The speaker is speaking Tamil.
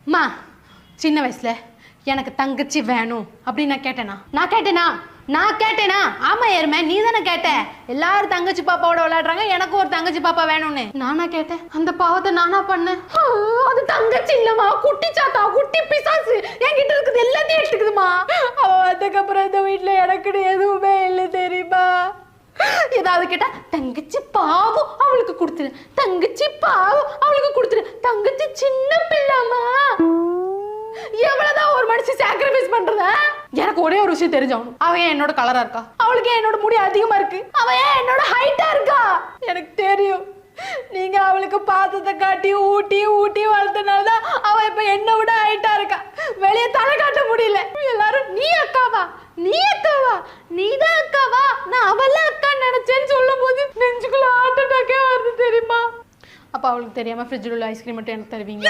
மா சின்ன வயசுல எனக்கு தங்கச்சி வேணும் அப்படின்னு நான் கேட்டேனா ஆமா ஏறுமே நீ தானே கேட்ட எல்லாரும் தங்கச்சி பாப்பாவோட விளையாடுறாங்க எனக்கு ஒரு தங்கச்சி பாப்பா வேணும்னு நானா கேட்டேன் அந்த பாவத்தை நானா பண்ணேன் அது தங்கச்சி இல்லம்மா குட்டி சாத்தா குட்டி பிசாசு என்கிட்ட இருக்குது எல்லாத்தையும் எடுத்துக்குதுமா அவ அதுக்கப்புறம் இந்த வீட்டுல எனக்கு எதுவுமே இல்லை தெரியுமா ஏதாவது கேட்டா தங்கச்சி பாவம் அவளுக்கு கொடுத்துரு தங்கச்சி சின்ன பிள்ளைமா எவ்வளவுதான் ஒரு மனுஷன் சாக்ரிஃபைஸ் பண்றதா எனக்கு ஒரே ஒரு விஷயம் தெரிஞ்சவனும் அவன் என்னோட கலரா இருக்கா அவளுக்கு என்னோட முடி அதிகமா இருக்கு அவன் என்னோட ஹைட்டா இருக்கா எனக்கு தெரியும் நீங்க அவளுக்கு பாத்தத்தை காட்டி ஊட்டி வளர்த்தனாலதான் அவ இப்ப என்ன விட ஹைட்டா இருக்கா வெளியே தலை காட்ட முடியல எல்லாரும் நீதான் அக்காவா நான் அவள அக்கா நினைச்சேன்னு சொல்லும் போது நெஞ்சுக்குள்ள ஹார்ட் அட்டாக்கே வருது தெரியுமா அப்ப அவளுக்கு தெரியாம ஃப்ரிட்ஜில் உள்ள ஐஸ்கிரீம் மட்டும் எனக்கு தருவீங்க